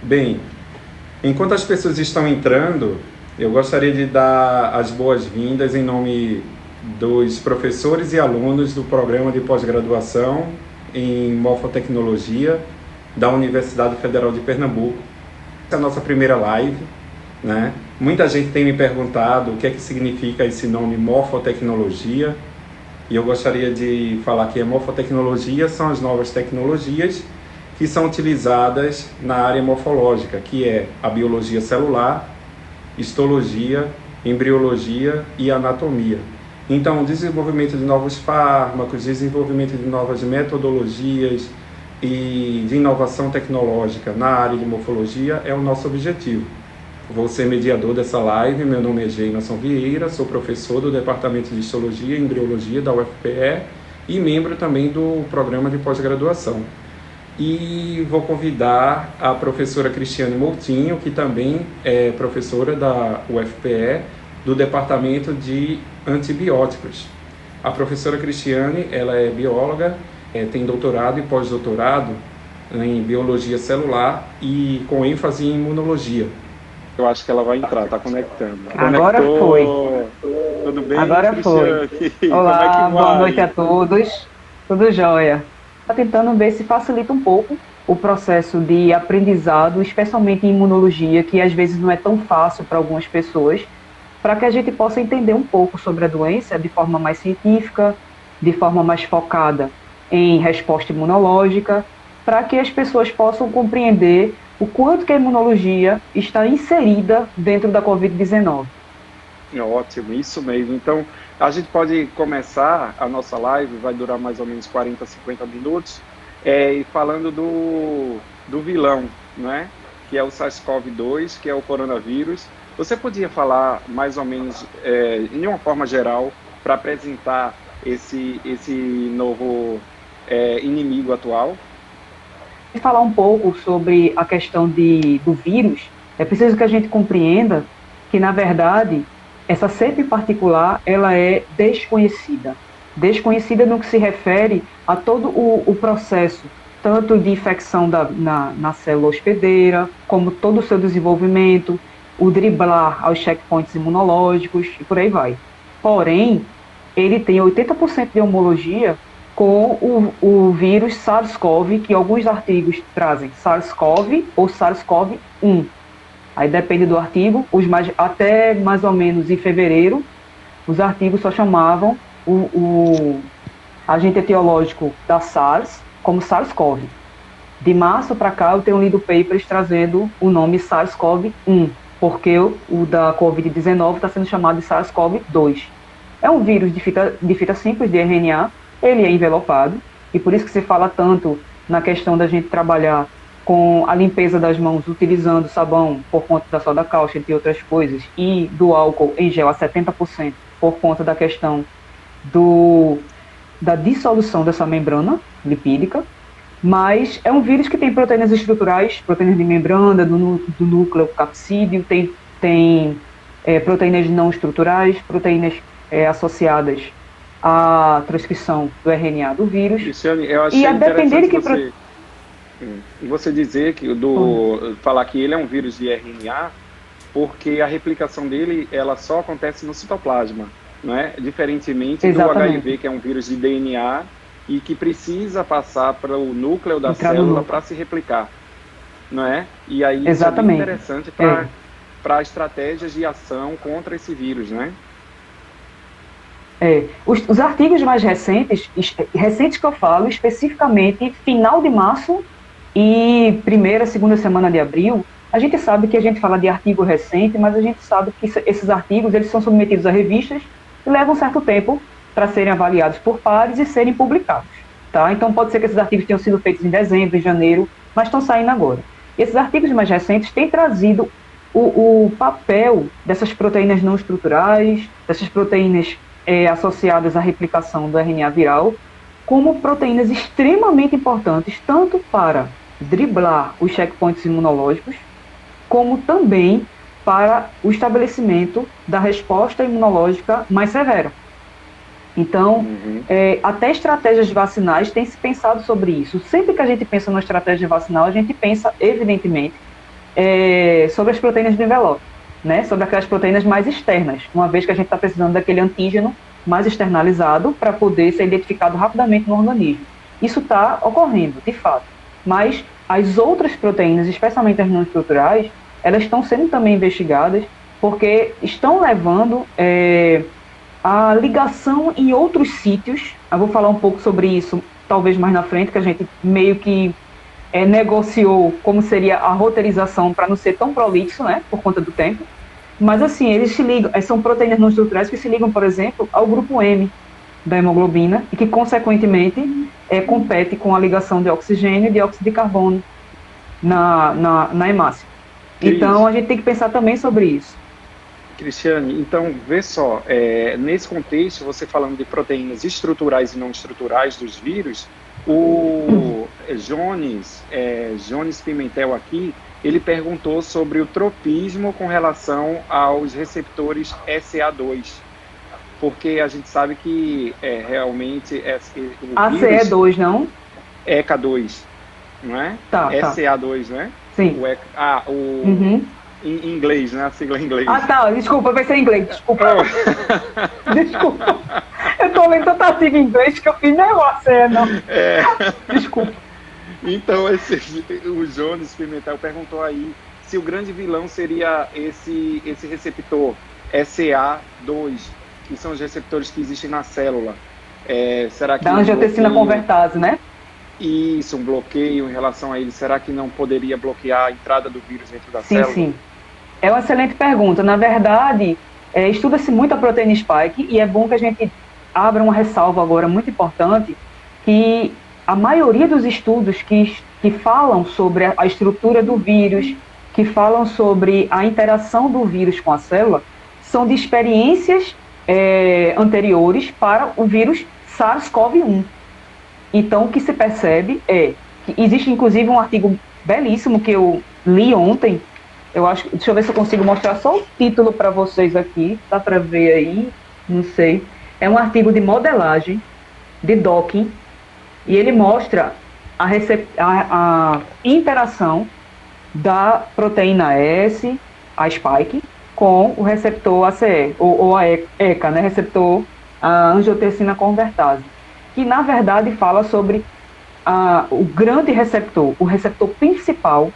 Bem, enquanto as pessoas estão entrando, eu gostaria de dar as boas-vindas em nome dos professores e alunos do programa de pós-graduação em Morfotecnologia da Universidade Federal de Pernambuco. Essa é a nossa primeira live, né? Muita gente tem me perguntado o que é que significa esse nome Morfotecnologia, e eu gostaria de falar que a morfotecnologia são as novas tecnologias que são utilizadas na área morfológica, que é a biologia celular, histologia, embriologia e anatomia. Então, desenvolvimento de novos fármacos, desenvolvimento de novas metodologias e de inovação tecnológica na área de morfologia é o nosso objetivo. Vou ser mediador dessa live. Meu nome é Geimerson Vieira, sou professor do Departamento de Histologia e Embriologia da UFPE e membro também do programa de pós-graduação. E vou convidar a professora Cristiane Moutinho, que também é professora da UFPE, do Departamento de Antibióticos. A professora Cristiane, ela é bióloga, tem doutorado e pós-doutorado em biologia celular e com ênfase em imunologia. Eu acho que ela vai entrar, está conectando. Agora foi. Tudo bem, Agora foi. Cristiane? Como é que Olá, boa noite a vai? todos. Tudo jóia. Está tentando ver se facilita um pouco o processo de aprendizado, especialmente em imunologia, que às vezes não é tão fácil para algumas pessoas, para que a gente possa entender um pouco sobre a doença de forma mais científica, de forma mais focada em resposta imunológica, para que as pessoas possam compreender o quanto que a imunologia está inserida dentro da Covid-19. Ótimo, isso mesmo. Então, a gente pode começar a nossa live, vai durar mais ou menos 40, 50 minutos, e falando do vilão, né? Que é o SARS-CoV-2, que é o coronavírus. Você podia falar mais ou menos, de uma forma geral, para apresentar esse novo inimigo atual? Falar um pouco sobre a questão do vírus, é preciso que a gente compreenda que, na verdade, essa cepa em particular, ela é desconhecida. Desconhecida no que se refere a todo o processo, tanto de infecção na célula hospedeira, como todo o seu desenvolvimento, o driblar aos checkpoints imunológicos e por aí vai. Porém, ele tem 80% de homologia com o vírus SARS-CoV, que alguns artigos trazem SARS-CoV ou SARS-CoV-1. Aí depende do artigo, até mais ou menos em fevereiro, os artigos só chamavam o agente etiológico da SARS como SARS-CoV. De março para cá eu tenho lido papers trazendo o nome SARS-CoV-1, porque o da Covid-19 está sendo chamado de SARS-CoV-2. É um vírus de fita simples, de RNA, ele é envelopado, e por isso que se fala tanto na questão da gente trabalhar com a limpeza das mãos utilizando sabão por conta da soda cáustica, entre outras coisas, e do álcool em gel a 70% por conta da questão da dissolução dessa membrana lipídica, mas é um vírus que tem proteínas estruturais, proteínas de membrana, do núcleo capsídeo, tem proteínas não estruturais, proteínas associadas à transcrição do RNA do vírus, Cristiane, eu e achei a depender de interessante que... você dizer que falar que ele é um vírus de RNA, porque a replicação dele ela só acontece no citoplasma, né? Diferentemente do Exatamente. HIV, que é um vírus de DNA e que precisa passar para o núcleo da Entrar no célula para núcleo. se replicar, não é? E aí isso é bem Exatamente. interessante É. para estratégias de ação contra esse vírus, né? Os artigos mais recentes, recentes que eu falo, especificamente final de março e primeira, segunda semana de abril, a gente sabe que a gente fala de artigo recente, mas a gente sabe que esses artigos eles são submetidos a revistas e levam um certo tempo para serem avaliados por pares e serem publicados. Tá? Então pode ser que esses artigos tenham sido feitos em dezembro, em janeiro, mas estão saindo agora. E esses artigos mais recentes têm trazido o papel dessas proteínas não estruturais, dessas proteínas associadas à replicação do RNA viral, como proteínas extremamente importantes, tanto para driblar os checkpoints imunológicos, como também para o estabelecimento da resposta imunológica mais severa. Então, até estratégias vacinais têm se pensado sobre isso. Sempre que a gente pensa numa estratégia vacinal, a gente pensa, evidentemente, sobre as proteínas do envelope, né? Sobre aquelas proteínas mais externas, uma vez que a gente está precisando daquele antígeno mais externalizado para poder ser identificado rapidamente no organismo. Isso está ocorrendo, de fato. Mas as outras proteínas, especialmente as não estruturais, elas estão sendo também investigadas porque estão levando a ligação em outros sítios. Eu vou falar um pouco sobre isso, talvez mais na frente, que a gente meio que negociou como seria a roteirização para não ser tão prolixo, né, por conta do tempo. Mas assim, eles se ligam, são proteínas não estruturais que se ligam, por exemplo, ao grupo M da hemoglobina e que, consequentemente, compete com a ligação de oxigênio e dióxido de carbono na hemácia. Então, a gente tem que pensar também sobre isso. Cristiane, então, vê só, nesse contexto, você falando de proteínas estruturais e não estruturais dos vírus, o Jones Pimentel aqui, ele perguntou sobre o tropismo com relação aos receptores SA2, porque a gente sabe que realmente o ACE2, não? ECA2, não é? Tá. SA2, não é? Sim. Em inglês, né? A sigla em inglês. Ah, tá. Desculpa, eu pensei em inglês. Desculpa. Desculpa. Eu tô lendo tanta artigo em inglês que eu fiz negócio, não. Desculpa. Então, o Jones Pimentel perguntou aí se o grande vilão seria esse receptor SA2, que são os receptores que existem na célula. Será que da angiotensina convertase, né? Isso, um bloqueio em relação a ele. Será que não poderia bloquear a entrada do vírus dentro da célula? Sim. É uma excelente pergunta. Na verdade, estuda-se muito a proteína spike e é bom que a gente abra uma ressalva agora muito importante, que a maioria dos estudos que falam sobre a estrutura do vírus, que falam sobre a interação do vírus com a célula, são de experiências anteriores para o vírus SARS-CoV-1. Então, o que se percebe é que existe, inclusive, um artigo belíssimo que eu li ontem. Deixa eu ver se eu consigo mostrar só o título para vocês aqui. Dá para ver aí? Não sei. É um artigo de modelagem, de docking, e ele mostra a interação da proteína S, a spike, com o receptor ACE, ou a ECA, né? Receptor a angiotensina convertase, que na verdade fala sobre o grande receptor, o receptor principal,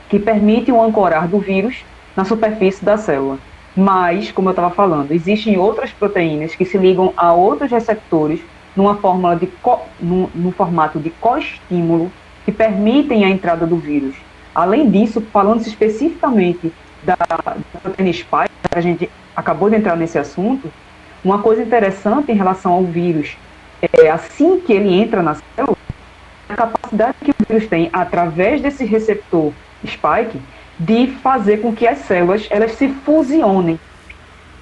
que permite o ancorar do vírus na superfície da célula. Mas, como eu estava falando, existem outras proteínas que se ligam a outros receptores no formato de coestímulo, que permitem a entrada do vírus. Além disso, falando especificamente da proteína spike, a gente acabou de entrar nesse assunto, uma coisa interessante em relação ao vírus assim que ele entra na célula, a capacidade que o vírus tem, através desse receptor spike, de fazer com que as células elas se fusionem.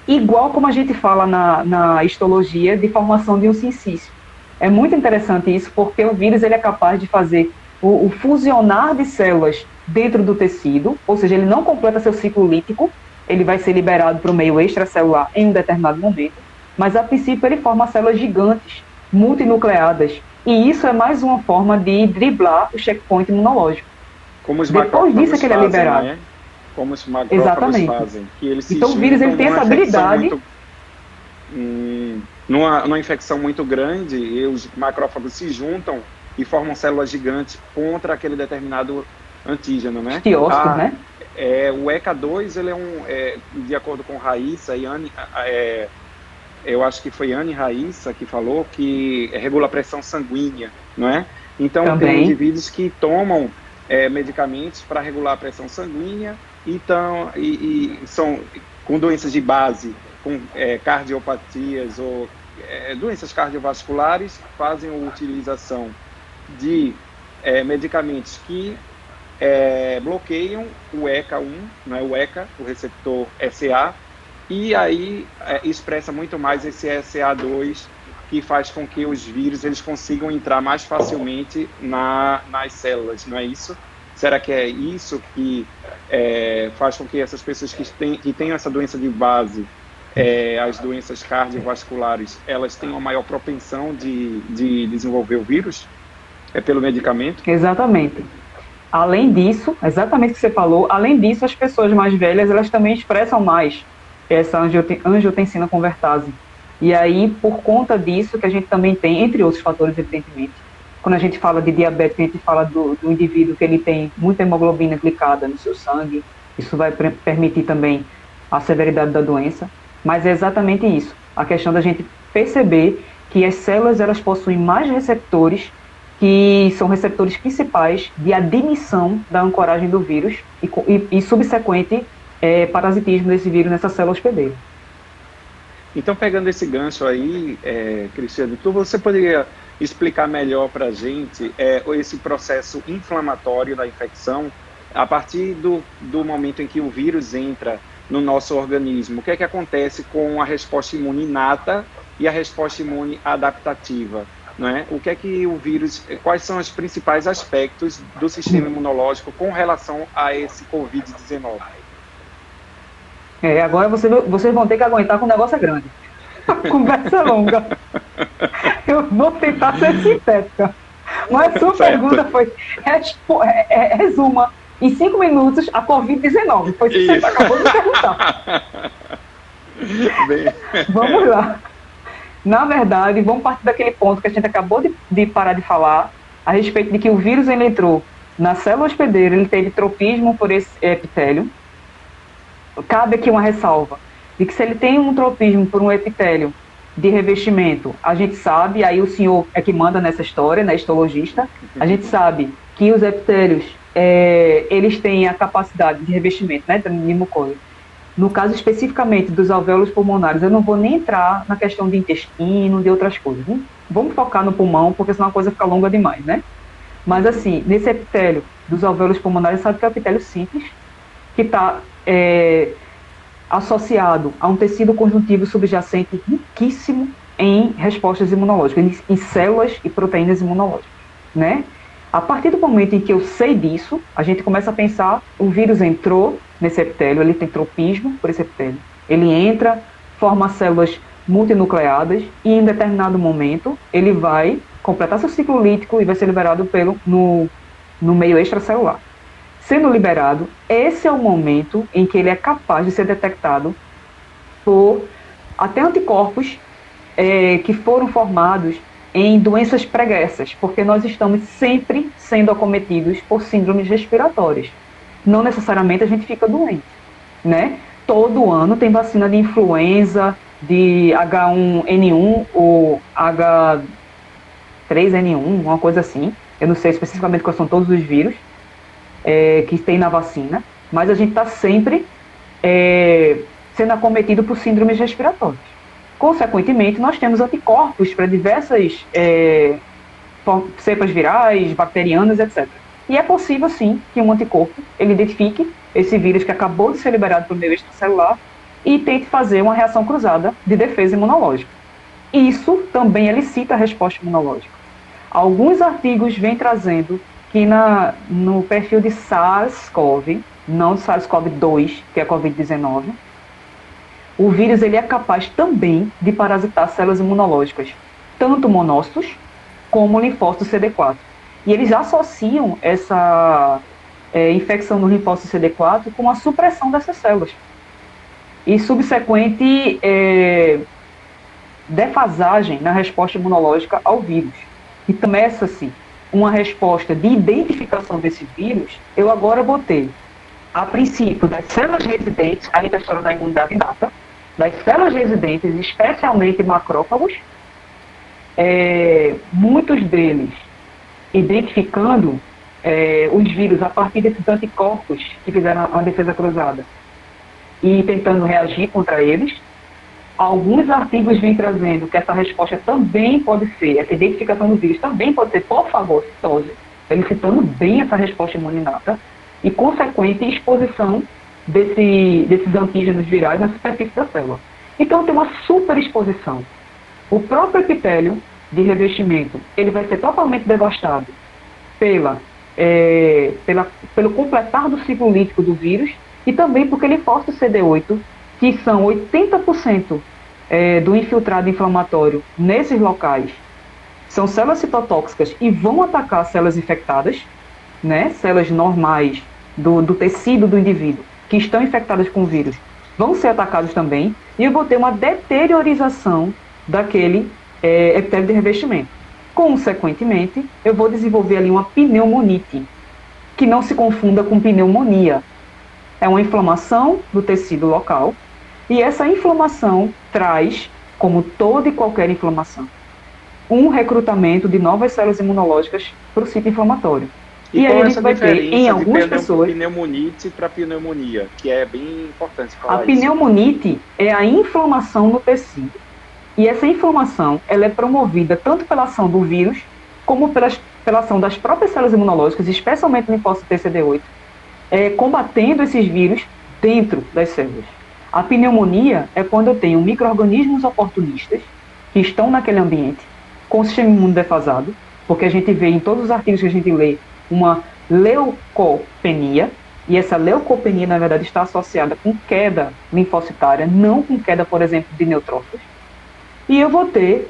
Igual como a gente fala na histologia de formação de um sincício. É muito interessante isso, porque o vírus ele é capaz de fazer o fusionar de células dentro do tecido, ou seja, ele não completa seu ciclo lítico, ele vai ser liberado para o meio extracelular em um determinado momento, mas a princípio ele forma células gigantes, multinucleadas, e isso é mais uma forma de driblar o checkpoint imunológico. Como os Depois disso é que ele é liberado. Né? Como os macrófagos fazem. Que eles então o vírus ele tem essa habilidade. Numa infecção muito grande, os macrófagos se juntam e formam células gigantes contra aquele determinado antígeno, né? Antibióticos, né? O ECA2, ele de acordo com Raíssa e Anne, eu acho que foi Anne Raíssa que falou que regula a pressão sanguínea, não é? Então, também tem indivíduos que tomam medicamentos para regular a pressão sanguínea e são com doenças de base, com cardiopatias ou doenças cardiovasculares, fazem a utilização de medicamentos que bloqueiam o ECA1, não é o ECA, o receptor SA, e aí expressa muito mais esse SA2, que faz com que os vírus eles consigam entrar mais facilmente nas células, não é isso? Será que é isso que faz com que essas pessoas que tenham essa doença de base, as doenças cardiovasculares, elas tenham a maior propensão de desenvolver o vírus? É pelo medicamento? Exatamente. Além disso, exatamente o que você falou, além disso, as pessoas mais velhas, elas também expressam mais essa angiotensina convertase. E aí, por conta disso, que a gente também tem, entre outros fatores, evidentemente, quando a gente fala de diabetes, a gente fala do indivíduo que ele tem muita hemoglobina glicada no seu sangue, isso vai permitir também a severidade da doença, mas é exatamente isso, a questão da gente perceber que as células, elas possuem mais receptores, que são receptores principais de admissão da ancoragem do vírus e subsequente parasitismo desse vírus nessa célula hospedeira. Então, pegando esse gancho aí, Cristiano, você poderia explicar melhor para a gente esse processo inflamatório da infecção a partir do momento em que o vírus entra no nosso organismo? O que é que acontece com a resposta imune inata e a resposta imune adaptativa? Não é? O que é que o vírus, quais são os principais aspectos do sistema imunológico com relação a esse Covid-19? Agora vocês vão ter que aguentar que o negócio é grande. A conversa é longa. Eu vou tentar ser sintética. Mas a sua pergunta foi, resuma em 5 minutos a Covid-19. Foi isso que você acabou de perguntar. Vamos lá. Na verdade, vamos partir daquele ponto que a gente acabou de parar de falar, a respeito de que o vírus ele entrou na célula hospedeira, ele teve tropismo por esse epitélio. Cabe aqui uma ressalva, de que se ele tem um tropismo por um epitélio de revestimento, a gente sabe, aí o senhor é que manda nessa história, né, histologista, a gente sabe que os epitélios, eles têm a capacidade de revestimento, né, de mucosa. No caso especificamente dos alvéolos pulmonares, eu não vou nem entrar na questão de intestino, de outras coisas. Né? Vamos focar no pulmão, porque senão a coisa fica longa demais, né? Mas assim, nesse epitélio dos alvéolos pulmonares, sabe que é um epitélio simples, que está associado a um tecido conjuntivo subjacente riquíssimo em respostas imunológicas, em células e proteínas imunológicas, né? A partir do momento em que eu sei disso, a gente começa a pensar, o vírus entrou nesse epitélio, ele tem tropismo por esse epitélio. Ele entra, forma células multinucleadas e em determinado momento ele vai completar seu ciclo lítico e vai ser liberado no meio extracelular. Sendo liberado, esse é o momento em que ele é capaz de ser detectado por até anticorpos que foram formados em doenças pregressas, porque nós estamos sempre sendo acometidos por síndromes respiratórias. Não necessariamente a gente fica doente, né? Todo ano tem vacina de influenza, de H1N1 ou H3N1, uma coisa assim. Eu não sei especificamente quais são todos os vírus que tem na vacina, mas a gente está sempre sendo acometido por síndromes respiratórias. Consequentemente, nós temos anticorpos para diversas cepas virais, bacterianas, etc. E é possível, sim, que um anticorpo ele identifique esse vírus que acabou de ser liberado pelo meio extracelular e tente fazer uma reação cruzada de defesa imunológica. Isso também elicita a resposta imunológica. Alguns artigos vêm trazendo que no perfil de SARS-CoV, não de SARS-CoV-2, que é a Covid-19, o vírus ele é capaz também de parasitar células imunológicas, tanto monócitos como linfócitos CD4. E eles associam essa infecção no linfócito CD4 com a supressão dessas células. E subsequente defasagem na resposta imunológica ao vírus. E começa-se uma resposta de identificação desse vírus, eu agora botei, a princípio, das células residentes, aí está a história da imunidade inata, das células residentes, especialmente macrófagos, muitos deles identificando os vírus a partir desses anticorpos que fizeram uma defesa cruzada e tentando reagir contra eles. Alguns artigos vêm trazendo que essa resposta também pode ser, essa identificação do vírus também pode ser por fagocitose, elicitando bem essa resposta imunológica e consequente exposição desses antígenos virais na superfície da célula. Então tem uma superexposição. O próprio epitélio de revestimento, ele vai ser totalmente devastado pelo completar do ciclo lítico do vírus e também porque linfócito CD8, que são 80% do infiltrado inflamatório nesses locais, são células citotóxicas e vão atacar células infectadas, né, células normais do tecido do indivíduo, que estão infectadas com o vírus, vão ser atacados também, e eu vou ter uma deteriorização daquele epitélio de revestimento. Consequentemente, eu vou desenvolver ali uma pneumonite, que não se confunda com pneumonia. É uma inflamação do tecido local, e essa inflamação traz, como toda e qualquer inflamação, um recrutamento de novas células imunológicas para o sítio inflamatório. E aí a gente vai ter, em algumas pessoas, pneumonite para pneumonia, que é bem importante falar a pneumonite é a inflamação no tecido. E essa inflamação, ela é promovida tanto pela ação do vírus, como pela ação das próprias células imunológicas, especialmente o linfócito TCD8, combatendo esses vírus dentro das células. A pneumonia é quando eu tenho micro-organismos oportunistas que estão naquele ambiente, com o sistema imune defasado, porque a gente vê em todos os artigos que a gente lê uma leucopenia, e essa leucopenia, na verdade, está associada com queda linfocitária, não com queda, por exemplo, de neutrófilos. E eu vou ter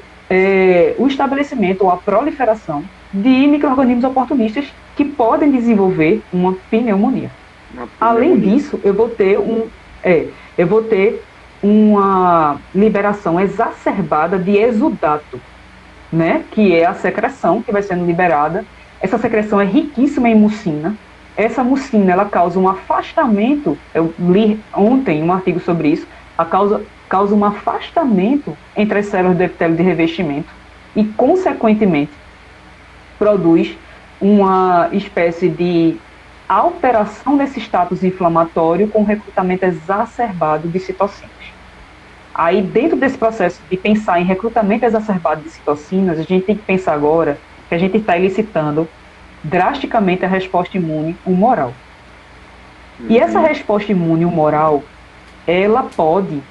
o estabelecimento ou a proliferação de micro-organismos oportunistas que podem desenvolver uma pneumonia. Além disso, eu vou ter uma liberação exacerbada de exudato, né, que é a secreção que vai sendo liberada. Essa secreção é riquíssima em mucina. Essa mucina, ela causa um afastamento, eu li ontem um artigo sobre isso, causa um afastamento entre as células do epitélio de revestimento e, consequentemente, produz uma espécie de alteração desse status inflamatório com recrutamento exacerbado de citocinas. Aí, dentro desse processo de pensar em recrutamento exacerbado de citocinas, a gente tem que pensar agora que a gente está elicitando drasticamente a resposta imune humoral. E essa resposta imune humoral, ela pode,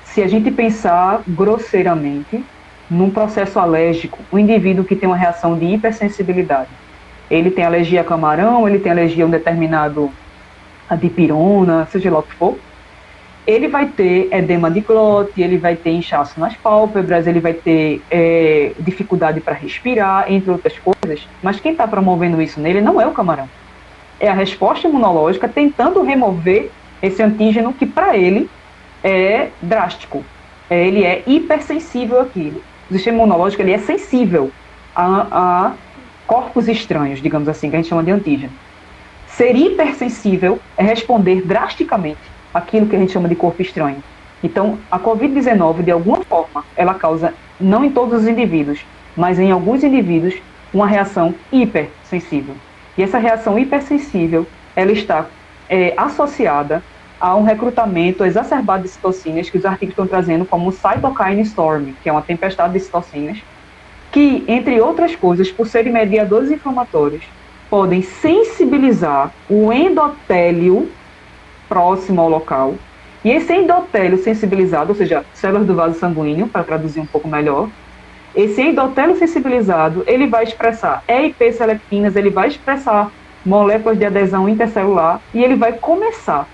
se a gente pensar grosseiramente, num processo alérgico, um indivíduo que tem uma reação de hipersensibilidade, ele tem alergia a camarão, ele tem alergia a um determinado a dipirona, seja lá o que for, ele vai ter edema de glote, ele vai ter inchaço nas pálpebras, ele vai ter dificuldade para respirar, entre outras coisas. Mas quem está promovendo isso nele não é o camarão. É a resposta imunológica tentando remover esse antígeno que, para ele, é drástico. Ele é hipersensível àquilo. O sistema imunológico ele é sensível a corpos estranhos, digamos assim, que a gente chama de antígeno. Ser hipersensível é responder drasticamente aquilo que a gente chama de corpo estranho. Então, a Covid-19, de alguma forma, ela causa, não em todos os indivíduos, mas em alguns indivíduos, uma reação hipersensível. E essa reação hipersensível, ela está associada a um recrutamento exacerbado de citocinas, que os artigos estão trazendo como cytokine storm, que é uma tempestade de citocinas, que, entre outras coisas, por serem mediadores inflamatórios, podem sensibilizar o endotélio próximo ao local, e esse endotélio sensibilizado, ou seja, células do vaso sanguíneo, para traduzir um pouco melhor, esse endotélio sensibilizado, ele vai expressar EIP-selectinas, ele vai expressar moléculas de adesão intercelular, e ele vai começar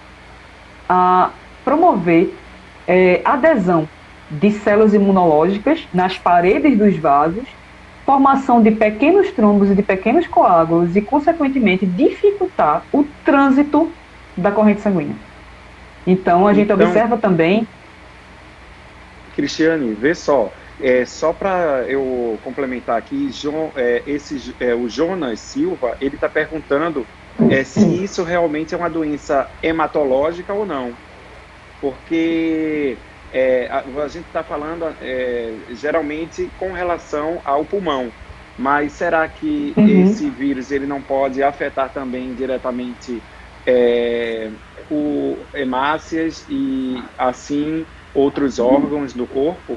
a promover adesão de células imunológicas nas paredes dos vasos, formação de pequenos trombos e de pequenos coágulos, e, consequentemente, dificultar o trânsito da corrente sanguínea. Então, a gente observa também... Cristiane, vê só, só para eu complementar aqui, o Jonas Silva, ele está perguntando se isso realmente é uma doença hematológica ou não. Porque a gente está falando geralmente com relação ao pulmão, mas será que esse vírus ele não pode afetar também diretamente hemácias e assim outros órgãos do corpo?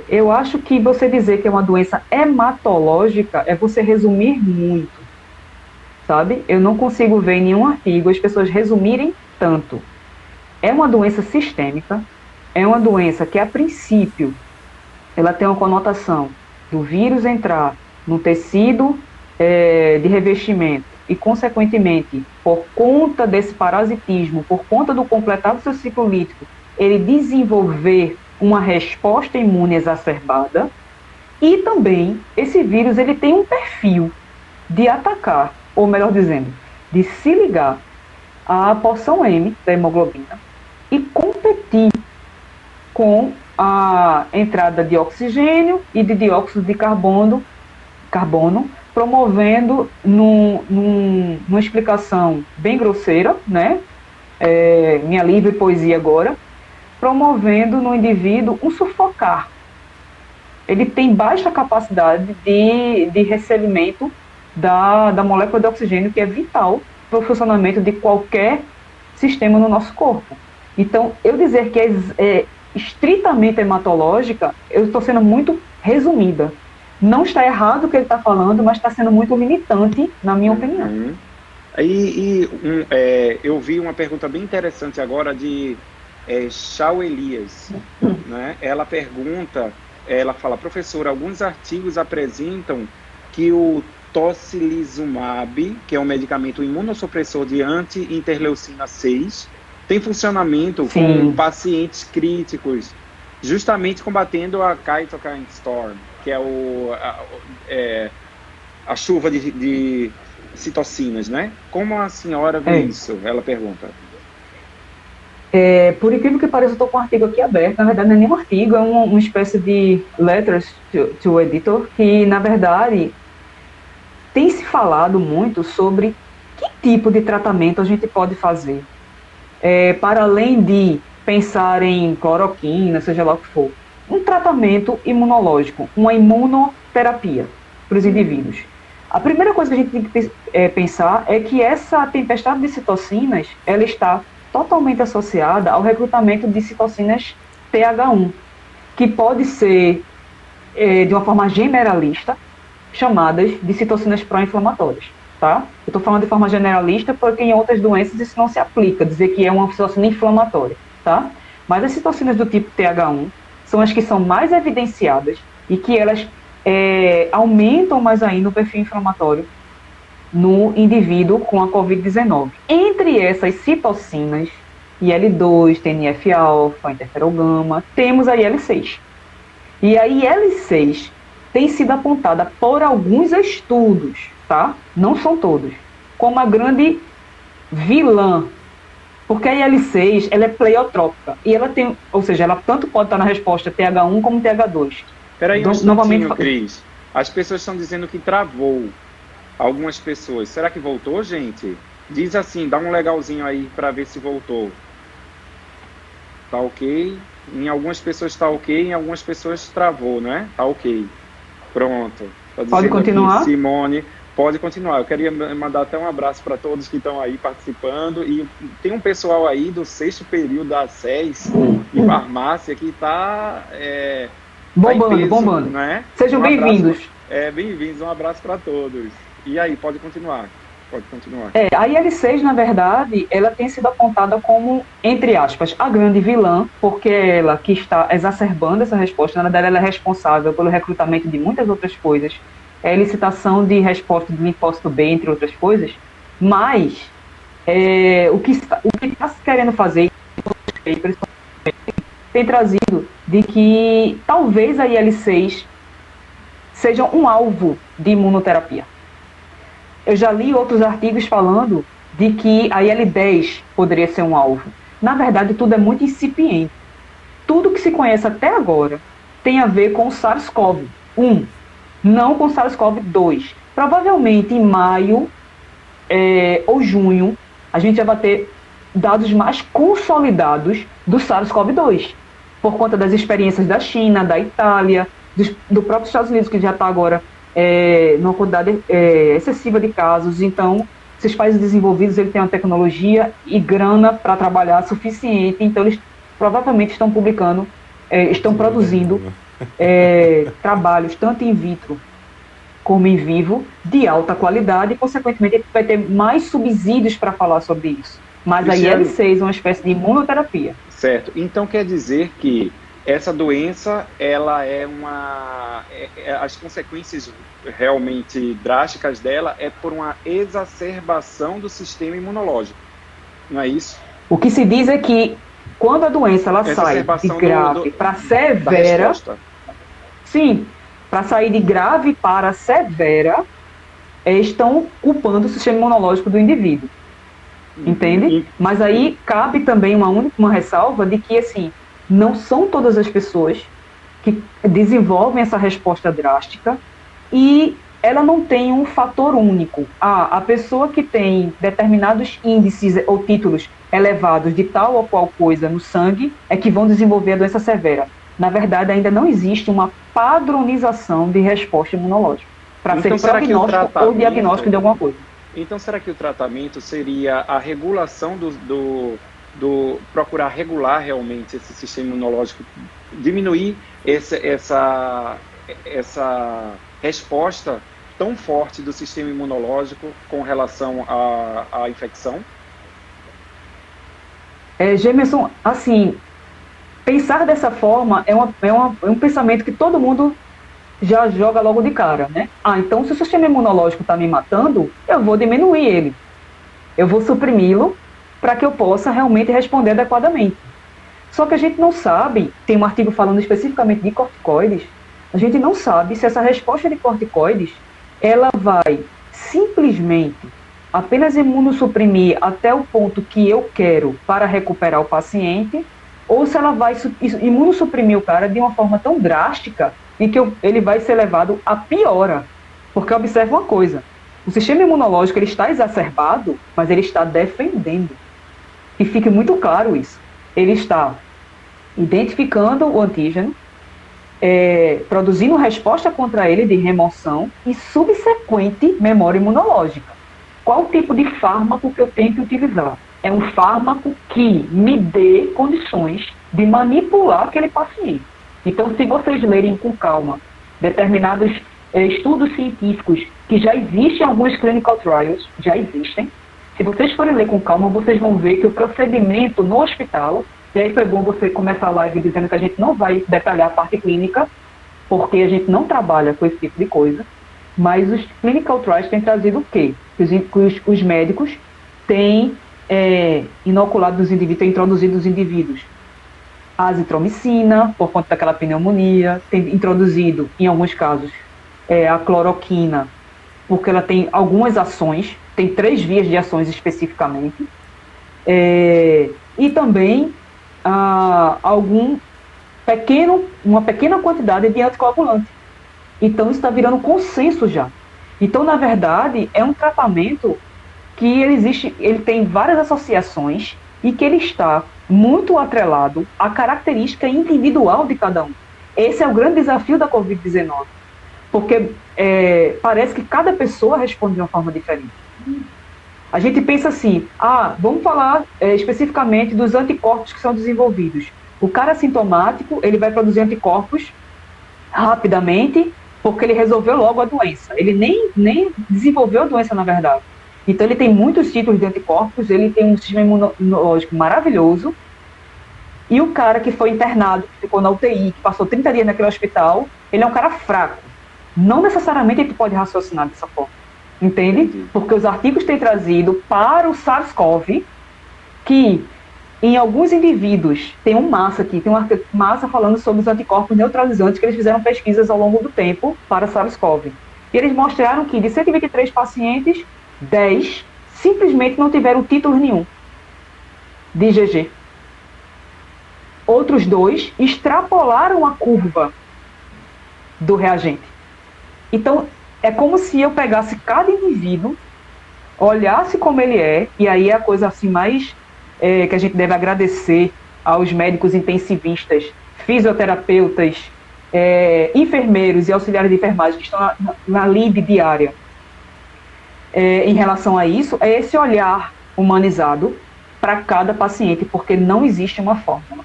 Eu acho que você dizer que é uma doença hematológica é você resumir muito, sabe? Eu não consigo ver em nenhum artigo as pessoas resumirem tanto. É uma doença sistêmica, é uma doença que, a princípio, ela tem uma conotação do vírus entrar no tecido de revestimento e, consequentemente, por conta desse parasitismo, por conta do completar do seu ciclo lítico, ele desenvolver uma resposta imune exacerbada. E também, esse vírus ele tem um perfil. de atacar, ou melhor dizendo, de se ligar à porção M da hemoglobina e competir com a entrada de oxigênio e de dióxido de carbono, promovendo numa explicação bem grosseira, né? Minha livre poesia agora, promovendo no indivíduo um sufocar. Ele tem baixa capacidade de recebimento da molécula de oxigênio, que é vital para o funcionamento de qualquer sistema no nosso corpo. Então, eu dizer que é estritamente hematológica, eu estou sendo muito resumida. Não está errado o que ele está falando, mas está sendo muito limitante, na minha opinião. Eu vi uma pergunta bem interessante agora de Chau Elias. Né? Ela pergunta, ela fala, professor, alguns artigos apresentam que o tocilizumab, que é um medicamento imunossupressor de anti-interleucina 6, tem funcionamento com pacientes críticos, justamente combatendo a cytokine storm, que é a chuva de citocinas, né? Como a senhora vê isso? Ela pergunta. Por incrível que pareça, eu estou com um artigo aqui aberto. Na verdade, não é nem um artigo, é uma espécie de letters to editor, que, na verdade, tem se falado muito sobre que tipo de tratamento a gente pode fazer. Para além de pensar em cloroquina, seja lá o que for, um tratamento imunológico, uma imunoterapia para os indivíduos. A primeira coisa que a gente tem que pensar é que essa tempestade de citocinas, ela está totalmente associada ao recrutamento de citocinas TH1, que pode ser, de uma forma generalista, chamadas de citocinas pró-inflamatórias. Tá? Eu estou falando de forma generalista porque em outras doenças isso não se aplica, dizer que é uma citocina inflamatória. Tá? Mas as citocinas do tipo TH1 são as que são mais evidenciadas e que elas aumentam mais ainda o perfil inflamatório no indivíduo com a Covid-19. Entre essas citocinas, IL-2, TNF-alfa, interferogama, temos a IL-6. E a IL-6 tem sido apontada por alguns estudos, tá? Não são todos, como a grande vilã, porque a IL-6 ela é pleiotrópica, e ela tem, ou seja, ela tanto pode estar na resposta TH1 como TH2. Peraí um instantinho, Cris. As pessoas estão dizendo que travou. Algumas pessoas. Será que voltou, gente? Diz assim, dá um legalzinho aí para ver se voltou. Tá ok? Em algumas pessoas tá ok, em algumas pessoas travou, né? Tá ok. Pronto. Tá pode continuar? Aqui, Simone, pode continuar. Eu queria mandar até um abraço para todos que estão aí participando. E tem um pessoal aí do 6º período da SES de farmácia que está bombando. Né? Sejam bem-vindos. Bem-vindos, um abraço para todos. E aí, pode continuar. A IL-6, na verdade, ela tem sido apontada como, entre aspas, a grande vilã, porque é ela que está exacerbando essa resposta. Na verdade, ela é responsável pelo recrutamento de muitas outras coisas, a elicitação de resposta de linfócito B, entre outras coisas. Mas, o que está se querendo fazer, tem trazido de que talvez a IL-6 seja um alvo de imunoterapia. Eu já li outros artigos falando de que a IL-10 poderia ser um alvo. Na verdade, tudo é muito incipiente. Tudo que se conhece até agora tem a ver com o SARS-CoV-1, não com o SARS-CoV-2. Provavelmente em maio ou junho, a gente já vai ter dados mais consolidados do SARS-CoV-2, por conta das experiências da China, da Itália, do próprio Estados Unidos, que já está agora numa quantidade excessiva de casos. Então, esses países desenvolvidos eles têm uma tecnologia e grana para trabalhar suficiente, então eles provavelmente estão publicando, estão produzindo trabalhos tanto in vitro como em vivo, de alta qualidade, e consequentemente vai ter mais subsídios para falar sobre isso. Mas a IL-6 é uma espécie de imunoterapia. Certo. Então quer dizer que essa doença, ela as consequências realmente drásticas dela é por uma exacerbação do sistema imunológico, não é isso? O que se diz é que quando a doença ela sai de grave para severa, sim, para sair de grave para severa, estão culpando o sistema imunológico do indivíduo. Entende? Mas aí cabe também uma ressalva de que, assim, não são todas as pessoas que desenvolvem essa resposta drástica e ela não tem um fator único. A pessoa que tem determinados índices ou títulos elevados de tal ou qual coisa no sangue é que vão desenvolver a doença severa. Na verdade, ainda não existe uma padronização de resposta imunológica para ser prognóstico ou diagnóstico de alguma coisa. Então, será que o tratamento seria a regulação procurar regular realmente esse sistema imunológico, diminuir essa resposta tão forte do sistema imunológico com relação à infecção? Gemerson, assim, pensar dessa forma é um pensamento que todo mundo já joga logo de cara, né? Então se o sistema imunológico está me matando, eu vou diminuir ele. Eu vou suprimi-lo para que eu possa realmente responder adequadamente. Só que a gente não sabe, tem um artigo falando especificamente de corticoides, a gente não sabe se essa resposta de corticoides, ela vai simplesmente apenas imunossuprimir até o ponto que eu quero para recuperar o paciente, ou se ela vai imunossuprimir o cara de uma forma tão drástica em que ele vai ser levado à piora. Porque observe uma coisa, o sistema imunológico ele está exacerbado, mas ele está defendendo. E fique muito claro isso. Ele está identificando o antígeno, produzindo resposta contra ele de remoção e subsequente memória imunológica. Qual o tipo de fármaco que eu tenho que utilizar? É um fármaco que me dê condições de manipular aquele paciente. Então, se vocês lerem com calma determinados estudos científicos que já existem, alguns clinical trials, já existem, se vocês forem ler com calma, vocês vão ver que o procedimento no hospital, e aí foi bom você começar a live dizendo que a gente não vai detalhar a parte clínica, porque a gente não trabalha com esse tipo de coisa, mas os clinical trials têm trazido o quê? Os médicos têm inoculado os indivíduos, têm introduzido os indivíduos a azitromicina, por conta daquela pneumonia, tem introduzido, em alguns casos, a cloroquina, porque ela tem algumas ações, tem 3 vias de ações especificamente, e também uma pequena quantidade de anticoagulante. Então, isso está virando consenso já. Então, na verdade, é um tratamento que ele tem várias associações e que ele está muito atrelado à característica individual de cada um. Esse é o grande desafio da Covid-19, porque parece que cada pessoa responde de uma forma diferente. A gente pensa assim, vamos falar especificamente dos anticorpos que são desenvolvidos. O cara assintomático, ele vai produzir anticorpos rapidamente, porque ele resolveu logo a doença. Ele nem desenvolveu a doença, na verdade. Então, ele tem muitos títulos de anticorpos, ele tem um sistema imunológico maravilhoso, e o cara que foi internado, que ficou na UTI, que passou 30 dias naquele hospital, ele é um cara fraco. Não necessariamente ele pode raciocinar dessa forma, entende? Porque os artigos têm trazido para o SARS-CoV que, em alguns indivíduos, tem uma massa falando sobre os anticorpos neutralizantes, que eles fizeram pesquisas ao longo do tempo para SARS-CoV. E eles mostraram que, de 123 pacientes, 10 simplesmente não tiveram título nenhum de IgG. Outros 2 extrapolaram a curva do reagente. Então, é como se eu pegasse cada indivíduo, olhasse como ele é, e aí é a coisa assim mais que a gente deve agradecer aos médicos intensivistas, fisioterapeutas, enfermeiros e auxiliares de enfermagem que estão na lide diária. Em relação a isso, é esse olhar humanizado para cada paciente, porque não existe uma fórmula.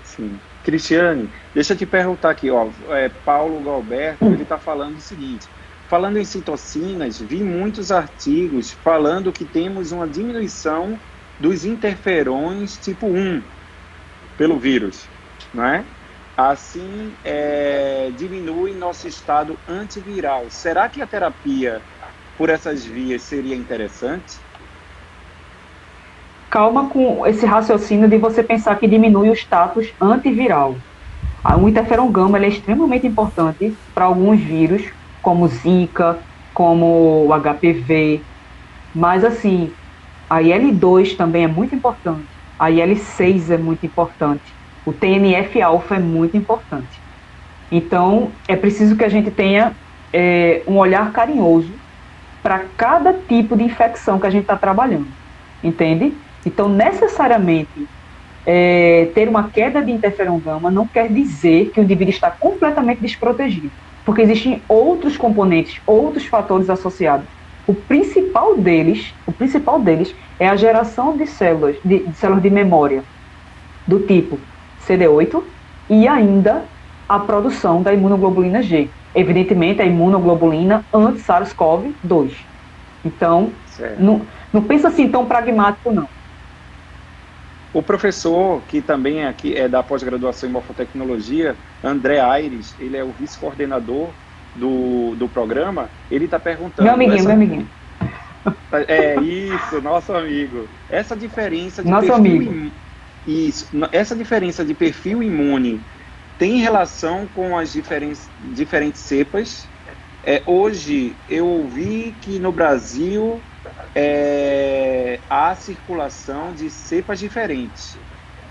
Sim. Cristiane, deixa eu te perguntar aqui, Paulo Galberto, ele está falando o seguinte, falando em citocinas, vi muitos artigos falando que temos uma diminuição dos interferões tipo 1 pelo vírus, não é? Assim, diminui nosso estado antiviral. Será que a terapia por essas vias seria interessante? Calma com esse raciocínio de você pensar que diminui o status antiviral. O interferon gama é extremamente importante para alguns vírus, como Zika, como o HPV, mas assim, a IL-2 também é muito importante, a IL-6 é muito importante, o TNF-alfa é muito importante. Então, é preciso que a gente tenha um olhar carinhoso para cada tipo de infecção que a gente está trabalhando, entende? Então, necessariamente, ter uma queda de interferon gama não quer dizer que o indivíduo está completamente desprotegido, porque existem outros componentes, outros fatores associados. O principal deles é a geração de células de memória, do tipo CD8 e ainda a produção da imunoglobulina G. Evidentemente, a imunoglobulina anti-SARS-CoV-2. Então, não pensa assim tão pragmático, não. O professor, que também é da pós-graduação em morfotecnologia, André Aires, ele é o vice-coordenador do programa, ele está perguntando... Meu amiguinho. É isso, nosso amigo. Essa diferença de nosso perfil... amigo. Isso, essa diferença de perfil imune tem relação com as diferentes cepas? Hoje, eu ouvi que no Brasil... há circulação de cepas diferentes,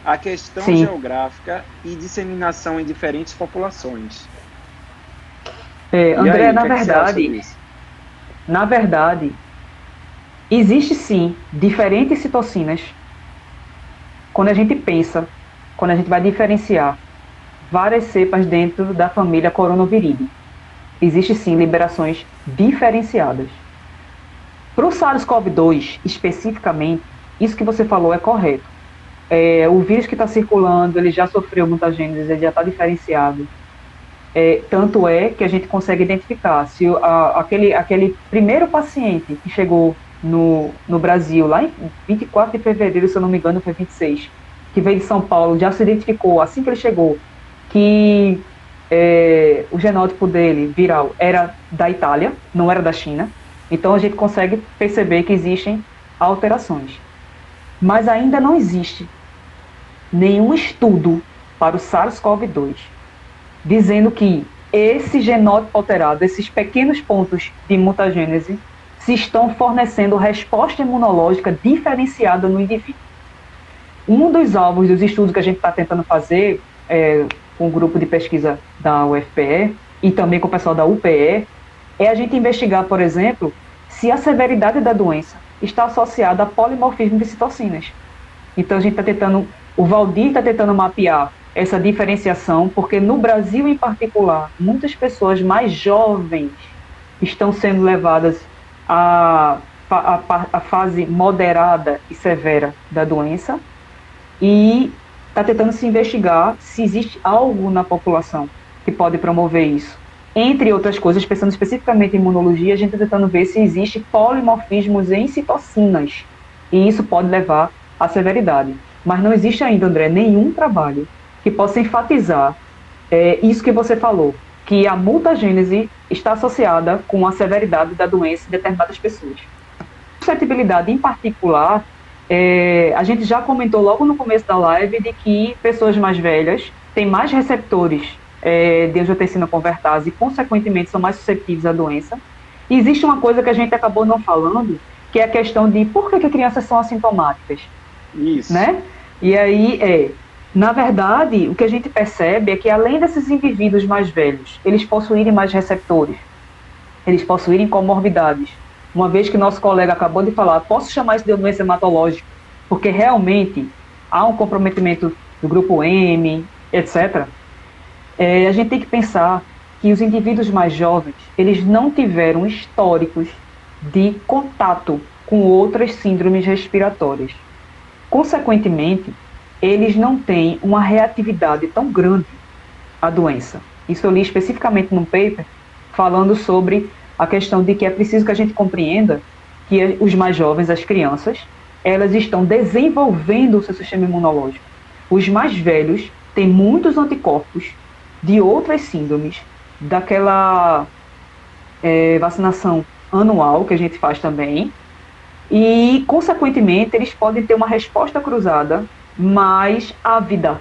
a questão Sim. geográfica e disseminação em diferentes populações. André, aí, na verdade, existe sim diferentes citocinas. Quando a gente vai diferenciar várias cepas dentro da família Coronaviridae, existe sim liberações diferenciadas. Para o SARS-CoV-2, especificamente, isso que você falou é correto. O vírus que está circulando, ele já sofreu mutagênese, ele já está diferenciado. Tanto é que a gente consegue identificar se aquele primeiro paciente que chegou no Brasil, lá em 24 de fevereiro, se eu não me engano, foi 26, que veio de São Paulo, já se identificou, assim que ele chegou, que o genótipo dele, viral, era da Itália, não era da China. Então, a gente consegue perceber que existem alterações. Mas ainda não existe nenhum estudo para o SARS-CoV-2 dizendo que esse genótipo alterado, esses pequenos pontos de mutagênese, se estão fornecendo resposta imunológica diferenciada no indivíduo. Um dos alvos dos estudos que a gente está tentando fazer com o grupo de pesquisa da UFPE e também com o pessoal da UPE, é a gente investigar, por exemplo, se a severidade da doença está associada a polimorfismo de citocinas. Então, a gente está tentando, o Valdir está tentando mapear essa diferenciação, porque no Brasil, em particular, muitas pessoas mais jovens estão sendo levadas à fase moderada e severa da doença, e está tentando se investigar se existe algo na população que pode promover isso. Entre outras coisas, pensando especificamente em imunologia, a gente está tentando ver se existe polimorfismos em citocinas, e isso pode levar à severidade. Mas não existe ainda, André, nenhum trabalho que possa enfatizar isso que você falou, que a mutagênese está associada com a severidade da doença em determinadas pessoas. Suscetibilidade, em particular, a gente já comentou logo no começo da live de que pessoas mais velhas têm mais receptores de angiotensina convertase e, consequentemente, são mais suscetíveis à doença. E existe uma coisa que a gente acabou não falando, que é a questão de por que crianças são assintomáticas. Isso. Né? E aí, na verdade, o que a gente percebe é que, além desses indivíduos mais velhos, eles possuírem mais receptores, eles possuírem comorbidades, uma vez que nosso colega acabou de falar, posso chamar isso de doença hematológica, porque realmente há um comprometimento do grupo M, etc., a gente tem que pensar que os indivíduos mais jovens, eles não tiveram históricos de contato com outras síndromes respiratórias. Consequentemente, eles não têm uma reatividade tão grande à doença. Isso eu li especificamente num paper falando sobre a questão de que é preciso que a gente compreenda que os mais jovens, as crianças, elas estão desenvolvendo o seu sistema imunológico. Os mais velhos têm muitos anticorpos de outras síndromes, daquela vacinação anual que a gente faz também, e, consequentemente, eles podem ter uma resposta cruzada mais ávida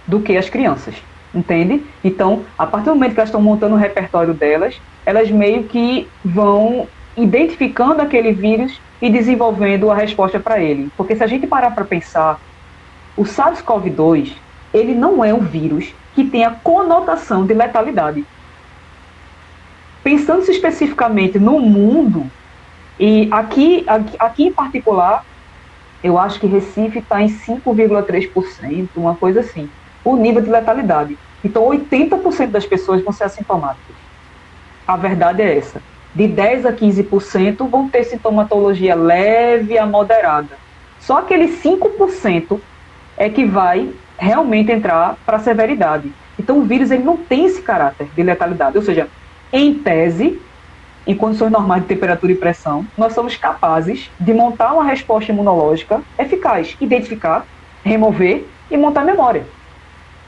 do que as crianças. entende? Então, a partir do momento que elas estão montando o repertório delas, elas meio que vão identificando aquele vírus e desenvolvendo a resposta para ele. Porque se a gente parar para pensar, o SARS-CoV-2, ele não é um vírus que tenha conotação de letalidade. Pensando-se especificamente no mundo, e aqui em particular, eu acho que Recife está em 5,3%, uma coisa assim, o nível de letalidade. Então, 80% das pessoas vão ser assintomáticas. A verdade é essa. De 10 a 15% vão ter sintomatologia leve a moderada. Só aqueles 5% é que vai realmente entrar para a severidade. Então, o vírus ele não tem esse caráter de letalidade. Ou seja, em tese, em condições normais de temperatura e pressão, nós somos capazes de montar uma resposta imunológica eficaz, identificar, remover e montar memória.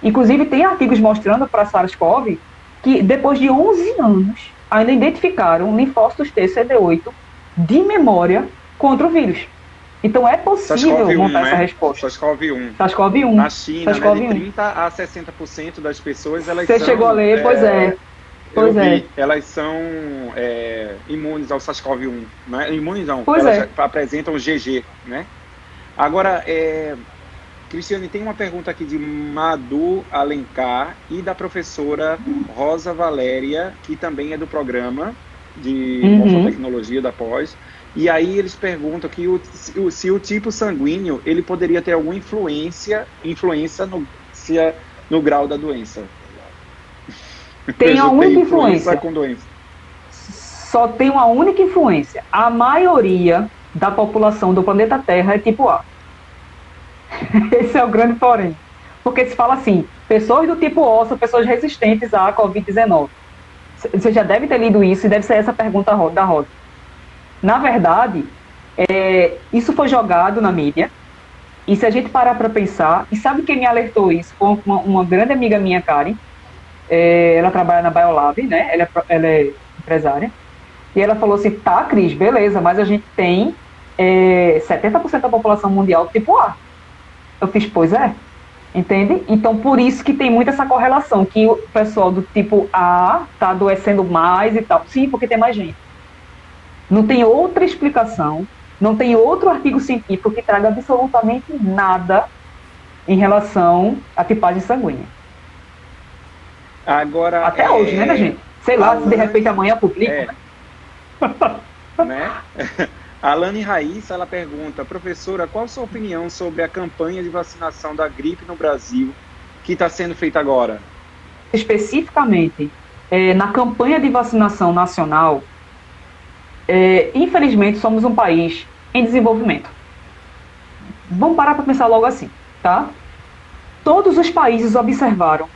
Inclusive, tem artigos mostrando para SARS-CoV que depois de 11 anos ainda identificaram linfócitos T-CD8 de memória contra o vírus. Então é possível montar essa resposta. SARS-CoV-1. SARS-CoV-1. Na China, né, de 30 a 60% das pessoas, elas Você chegou a ler? Pois é. Pois é. Elas são imunes ao SARS-CoV-1. Né? Imunes não, pois elas apresentam GG. Né? Agora, Cristiane, tem uma pergunta aqui de Madu Alencar e da professora Rosa Valéria, que também é do programa de morfotecnologia da pós. E aí eles perguntam que se o tipo sanguíneo ele poderia ter alguma influência no grau da doença. Tem uma única influência. Com doença. Só tem uma única influência. A maioria da população do planeta Terra é tipo A. Esse é o grande porém. Porque se fala assim, pessoas do tipo O são pessoas resistentes à Covid-19. Você já deve ter lido isso e deve ser essa pergunta da Rosa. Na verdade, isso foi jogado na mídia. E se a gente parar para pensar, e sabe quem me alertou isso? Foi uma grande amiga minha, Karen. Ela trabalha na Biolab, né? Ela é empresária. E ela falou assim, tá, Cris, beleza, mas a gente tem 70% da população mundial tipo A. Eu fiz, pois é. Entende? Então, por isso que tem muito essa correlação, que o pessoal do tipo A tá adoecendo mais e tal. Sim, porque tem mais gente. Não tem outra explicação, não tem outro artigo científico que traga absolutamente nada em relação à tipagem sanguínea. Agora, até hoje, né, gente? Sei lá, se de repente amanhã publica. Né? A Alane Raíssa, ela pergunta, professora, qual a sua opinião sobre a campanha de vacinação da gripe no Brasil que está sendo feita agora? Especificamente, na campanha de vacinação nacional, infelizmente somos um país em desenvolvimento. Vamos parar para pensar logo assim, tá? Todos os países observaram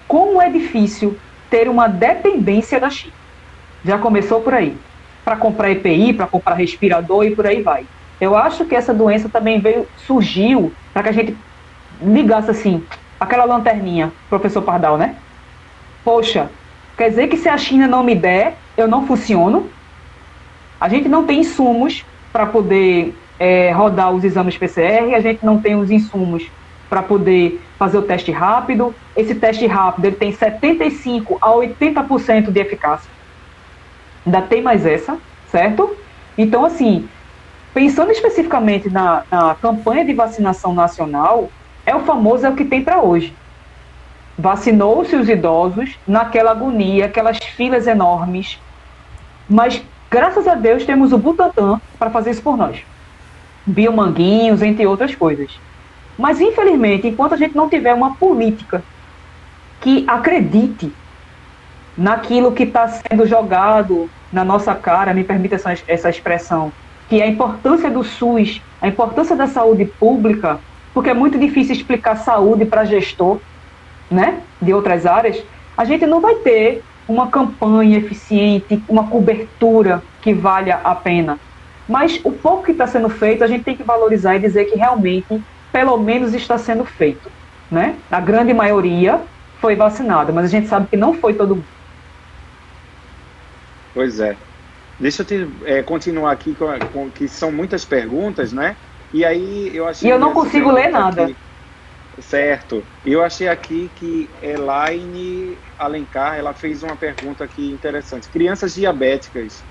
como é difícil ter uma dependência da China. Já começou por aí. Para comprar EPI, para comprar respirador e por aí vai. Eu acho que essa doença também surgiu para que a gente ligasse assim, aquela lanterninha, professor Pardal, né? Poxa, quer dizer que se a China não me der, eu não funciono? A gente não tem insumos para poder rodar os exames PCR, a gente não tem os insumos para poder fazer o teste rápido. Esse teste rápido ele tem 75% a 80% de eficácia. Ainda tem mais essa, certo? Então, assim, pensando especificamente na campanha de vacinação nacional, é o que tem para hoje. Vacinou-se os idosos naquela agonia, aquelas filas enormes, mas, graças a Deus, temos o Butantan para fazer isso por nós. Biomanguinhos, entre outras coisas. Mas, infelizmente, enquanto a gente não tiver uma política que acredite naquilo que está sendo jogado na nossa cara, me permita essa expressão, que é a importância do SUS, a importância da saúde pública, porque é muito difícil explicar saúde para gestor, né, de outras áreas, a gente não vai ter uma campanha eficiente, uma cobertura que valha a pena. Mas o pouco que está sendo feito, a gente tem que valorizar e dizer que realmente, pelo menos, está sendo feito, né? A grande maioria foi vacinada, mas a gente sabe que não foi todo mundo. Pois é. Deixa eu continuar aqui, que são muitas perguntas, né? E aí eu achei... E eu não consigo ler nada. Certo. Eu achei aqui que Elaine Alencar, ela fez uma pergunta aqui interessante. Crianças diabéticas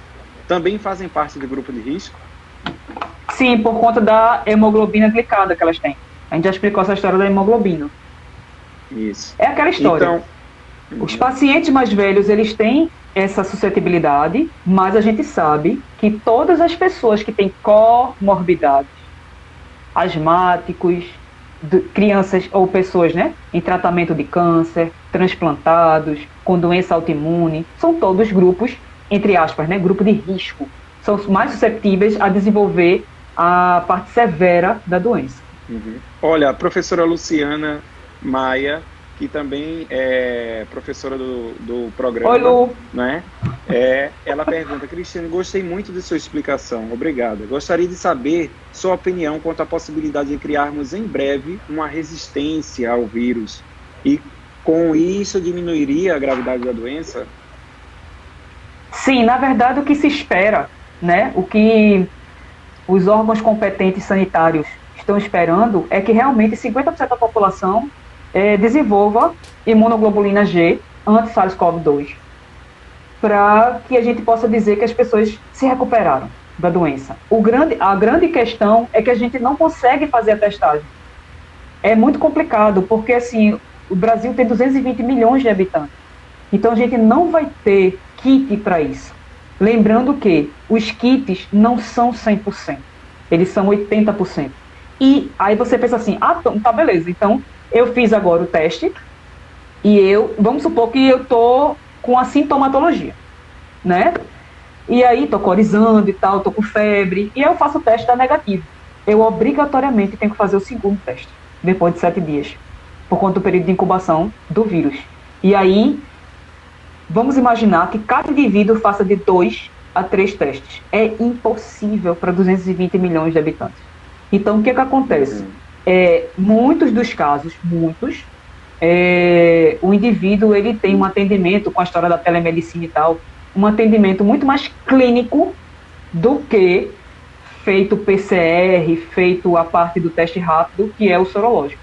também fazem parte do grupo de risco? Sim, por conta da hemoglobina glicada que elas têm. A gente já explicou essa história da hemoglobina. Isso. É aquela história. Então, os pacientes mais velhos, eles têm essa suscetibilidade, mas a gente sabe que todas as pessoas que têm comorbidades, asmáticos, crianças ou pessoas, né, em tratamento de câncer, transplantados, com doença autoimune, são todos grupos, entre aspas, né, grupo de risco. São mais suscetíveis a desenvolver a parte severa da doença. Olha, a professora Luciana Maia, que também é professora do programa. Oi, Lu. Né? Ela pergunta: Cristiane, gostei muito de sua explicação, obrigada. Gostaria de saber sua opinião quanto à possibilidade de criarmos em breve uma resistência ao vírus e com isso diminuiria a gravidade da doença? Sim, na verdade o que se espera, né, o que os órgãos competentes sanitários estão esperando é que realmente 50% da população desenvolva imunoglobulina G anti-SARS-CoV-2, para que a gente possa dizer que as pessoas se recuperaram da doença. A grande questão é que a gente não consegue fazer a testagem. É muito complicado, porque assim, o Brasil tem 220 milhões de habitantes. Então a gente não vai ter kit para isso. Lembrando que os kits não são 100%, eles são 80%. E aí você pensa assim, tá beleza, então eu fiz agora o teste e vamos supor que eu tô com a sintomatologia, né? E aí tô corizando e tal, tô com febre, e eu faço o teste, dá negativo. Eu obrigatoriamente tenho que fazer o segundo teste, depois de 7 dias, por conta do período de incubação do vírus. E aí, vamos imaginar que cada indivíduo faça de 2 a 3 testes. É impossível para 220 milhões de habitantes. Então, o que acontece? Muitos dos casos, o indivíduo ele tem um atendimento, com a história da telemedicina e tal, um atendimento muito mais clínico do que feito PCR, feito a parte do teste rápido, que é o sorológico.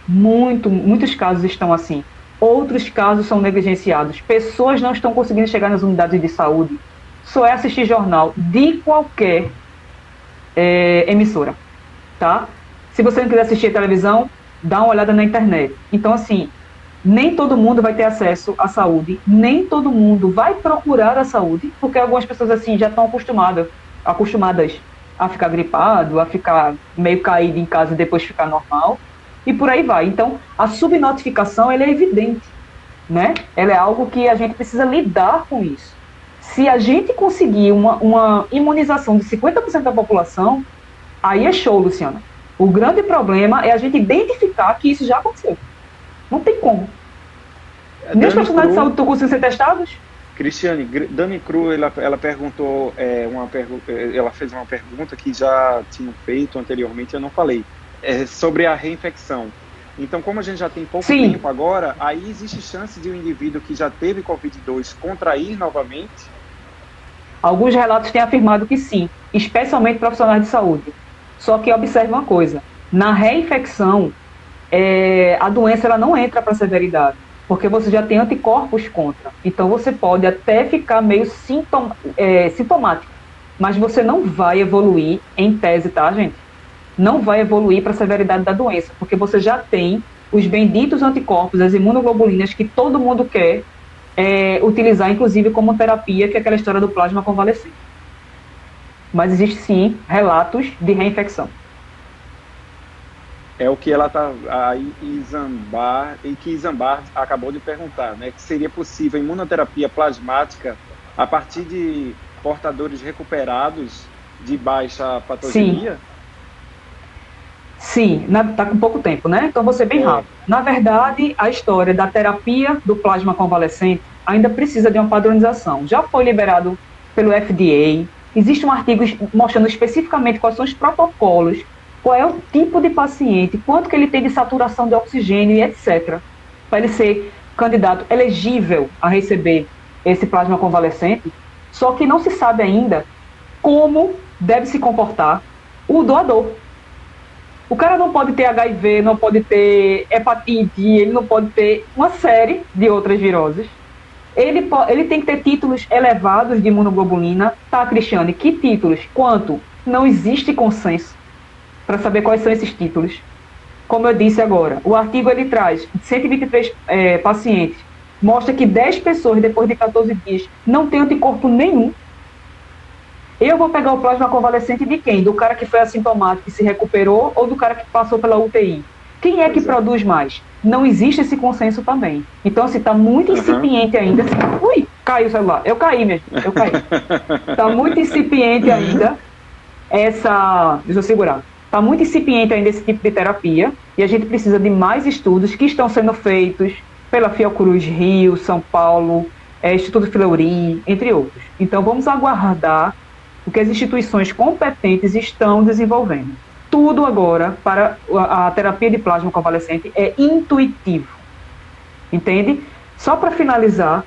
Muitos casos estão assim. Outros casos são negligenciados. Pessoas não estão conseguindo chegar nas unidades de saúde. Só é assistir jornal de qualquer emissora, tá? Se você não quiser assistir a televisão, dá uma olhada na internet. Então, assim, nem todo mundo vai ter acesso à saúde, nem todo mundo vai procurar a saúde, porque algumas pessoas, assim, já estão acostumadas a ficar gripado, a ficar meio caído em casa e depois ficar normal, e por aí vai. Então, a subnotificação, ela é evidente, né? Ela é algo que a gente precisa lidar com isso. Se a gente conseguir uma imunização de 50% da população, aí é show, Luciana. O grande problema é a gente identificar que isso já aconteceu. Não tem como. Nem os profissionais de saúde estão conseguindo ser testados? Cristiane, Dani Cru, ela perguntou, ela fez uma pergunta que já tinha feito anteriormente, eu não falei, sobre a reinfecção. Então, como a gente já tem pouco tempo agora, aí existe chance de um indivíduo que já teve Covid-2 contrair novamente? Alguns relatos têm afirmado que sim, especialmente profissionais de saúde. Só que observe uma coisa, na reinfecção, a doença ela não entra para severidade, porque você já tem anticorpos contra. Então você pode até ficar meio sintomático, mas você não vai evoluir, em tese, tá, gente? Não vai evoluir para a severidade da doença, porque você já tem os benditos anticorpos, as imunoglobulinas que todo mundo quer utilizar, inclusive como terapia, que é aquela história do plasma convalescente. Mas existe sim relatos de reinfecção. É o que ela está aí, Izambar acabou de perguntar, né? Que seria possível imunoterapia plasmática a partir de portadores recuperados de baixa patogenia? Sim, está com pouco tempo, né? Então vou ser bem rápido. Na verdade, a história da terapia do plasma convalescente ainda precisa de uma padronização. Já foi liberado pelo FDA, existe um artigo mostrando especificamente quais são os protocolos, qual é o tipo de paciente, quanto que ele tem de saturação de oxigênio e etc. Para ele ser candidato elegível a receber esse plasma convalescente, só que não se sabe ainda como deve se comportar o doador. O cara não pode ter HIV, não pode ter hepatite, ele não pode ter uma série de outras viroses. Ele tem que ter títulos elevados de imunoglobulina. Tá, Cristiane, que títulos? Quanto? Não existe consenso para saber quais são esses títulos. Como eu disse agora, o artigo ele traz 123 pacientes, mostra que 10 pessoas depois de 14 dias não têm anticorpo nenhum. Eu vou pegar o plasma convalescente de quem? Do cara que foi assintomático e se recuperou ou do cara que passou pela UTI? Quem é que produz mais? Não existe esse consenso também. Então, assim, está muito incipiente ainda. Assim, ui, caiu o celular. Eu caí mesmo, eu caí. Está muito incipiente ainda essa... Deixa eu segurar. Está muito incipiente ainda esse tipo de terapia e a gente precisa de mais estudos que estão sendo feitos pela Fiocruz Rio, São Paulo, Instituto Fleury, entre outros. Então, vamos aguardar o que as instituições competentes estão desenvolvendo. Tudo agora para a terapia de plasma convalescente é intuitivo, entende? Só para finalizar,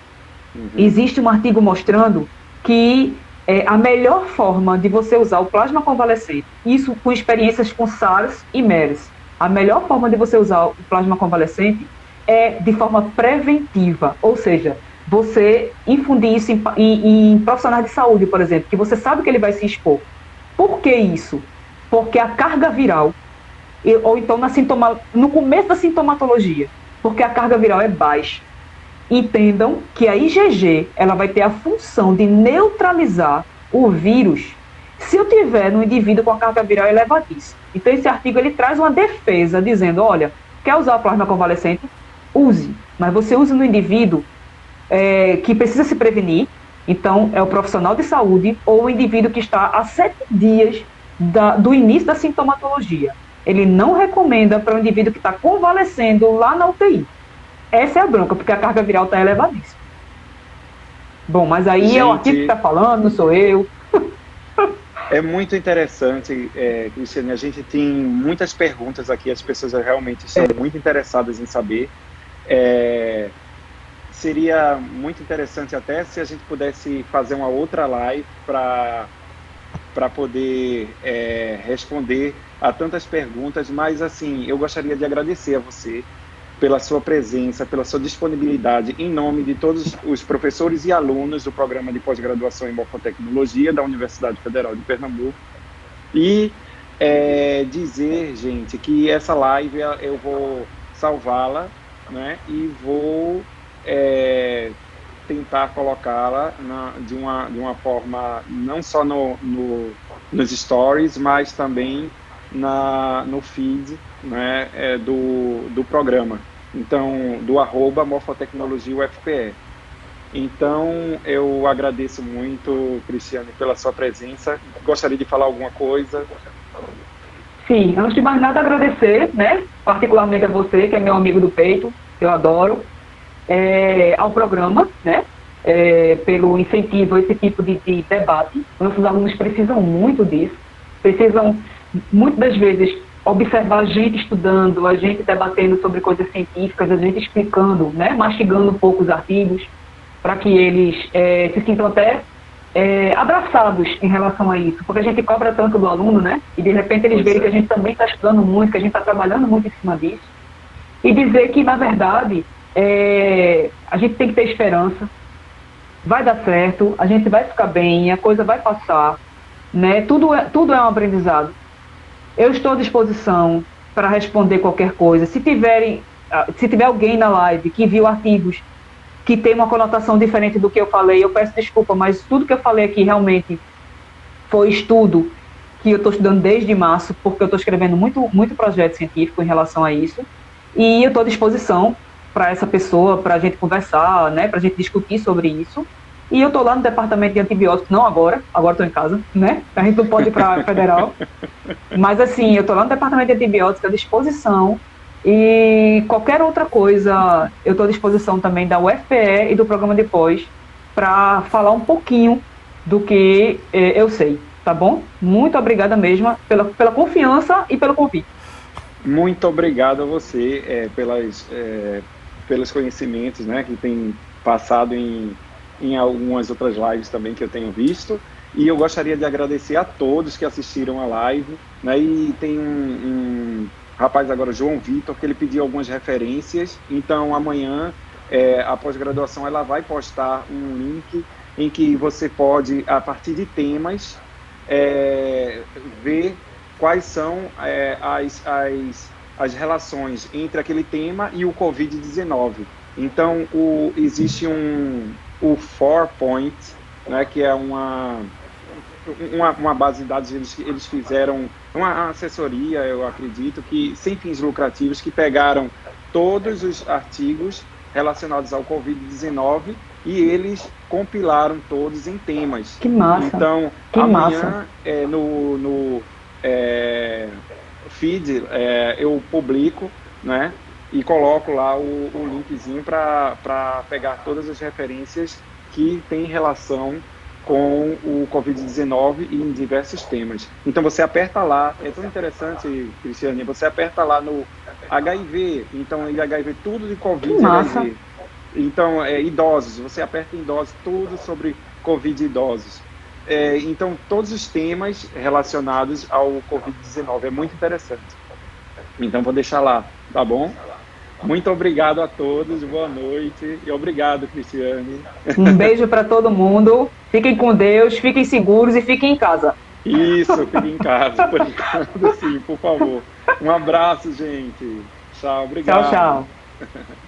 existe um artigo mostrando que a melhor forma de você usar o plasma convalescente, isso com experiências com SARS e MERS, a melhor forma de você usar o plasma convalescente é de forma preventiva, ou seja, você infundir isso em profissionais de saúde, por exemplo, que você sabe que ele vai se expor. Por que isso? Porque a carga viral, ou então no começo da sintomatologia, porque a carga viral é baixa. Entendam que a IgG ela vai ter a função de neutralizar o vírus se eu tiver no indivíduo com a carga viral elevadíssima. Então esse artigo ele traz uma defesa dizendo, olha, quer usar o plasma convalescente? Use, mas você use no indivíduo que precisa se prevenir, então é o profissional de saúde ou o indivíduo que está há 7 dias do início da sintomatologia. Ele não recomenda para o indivíduo que está convalescendo lá na UTI. Essa é a bronca, porque a carga viral está elevadíssima. Bom, mas aí é o artigo que está falando, não sou eu. É muito interessante, Cristiane, a gente tem muitas perguntas aqui, as pessoas realmente estão muito interessadas em saber. Seria muito interessante até se a gente pudesse fazer uma outra live para poder responder a tantas perguntas, mas assim, eu gostaria de agradecer a você pela sua presença, pela sua disponibilidade, em nome de todos os professores e alunos do programa de pós-graduação em Morfotecnologia da Universidade Federal de Pernambuco. E dizer, gente, que essa live eu vou salvá-la, né, e vou tentar colocá-la de uma forma, não só nos stories, mas também no feed, né, do programa. Então, do @Morfotecnologia UFPE. Então, eu agradeço muito, Cristiane, pela sua presença. Gostaria de falar alguma coisa? Sim, antes de mais nada agradecer, né, particularmente a você, que é meu amigo do peito, que eu adoro, ao programa, né, pelo incentivo a esse tipo de debate. Nossos alunos precisam muito disso, precisam, muitas das vezes, observar a gente estudando, a gente debatendo sobre coisas científicas, a gente explicando, né, mastigando um pouco os artigos, para que eles se sintam até abraçados em relação a isso, porque a gente cobra tanto do aluno, né, e de repente eles veem que a gente também está estudando muito, que a gente está trabalhando muito em cima disso, e dizer que, na verdade, a gente tem que ter esperança, vai dar certo, a gente vai ficar bem, a coisa vai passar, né, tudo é um aprendizado. Eu estou à disposição para responder qualquer coisa. Se tiver alguém na live que viu artigos que tem uma conotação diferente do que eu falei, eu peço desculpa, mas tudo que eu falei aqui realmente foi estudo que eu estou estudando desde março, porque eu estou escrevendo muito projeto científico em relação a isso, e eu estou à disposição para essa pessoa, para a gente conversar, né, para a gente discutir sobre isso. E eu estou lá no departamento de antibióticos, não agora estou em casa, né? A gente não pode ir para a federal. Mas assim, eu estou lá no departamento de antibióticos à disposição. E qualquer outra coisa, eu estou à disposição também da UFPE e do programa de pós para falar um pouquinho do que eu sei, tá bom? Muito obrigada mesmo pela confiança e pelo convite. Muito obrigado a você pelos conhecimentos, né, que tem passado em algumas outras lives também que eu tenho visto. E eu gostaria de agradecer a todos que assistiram a live, né? E tem um rapaz agora, João Vitor, que ele pediu algumas referências. Então, amanhã, a pós-graduação ela vai postar um link em que você pode, a partir de temas, ver quais são as relações entre aquele tema e o Covid-19. Então, existe o 4Point, né, que é uma base de dados, eles fizeram uma assessoria, eu acredito, que sem fins lucrativos, que pegaram todos os artigos relacionados ao Covid-19 e eles compilaram todos em temas. Que massa! Então, que amanhã, massa. no feed, eu publico, né, e coloco lá o linkzinho para pegar todas as referências que têm relação com o Covid-19 e em diversos temas. Então você aperta lá, é tão interessante, Cristiane, você aperta lá no HIV, então HIV, tudo de Covid e HIV. Então, idosos, você aperta em idosos, tudo sobre Covid e idosos. Então, todos os temas relacionados ao Covid-19, é muito interessante. Então, vou deixar lá, tá bom? Muito obrigado a todos, boa noite e obrigado, Cristiane. Um beijo para todo mundo, fiquem com Deus, fiquem seguros e fiquem em casa. Isso, fiquem em casa, por enquanto, sim, por favor. Um abraço, gente. Tchau, obrigado. Tchau, tchau.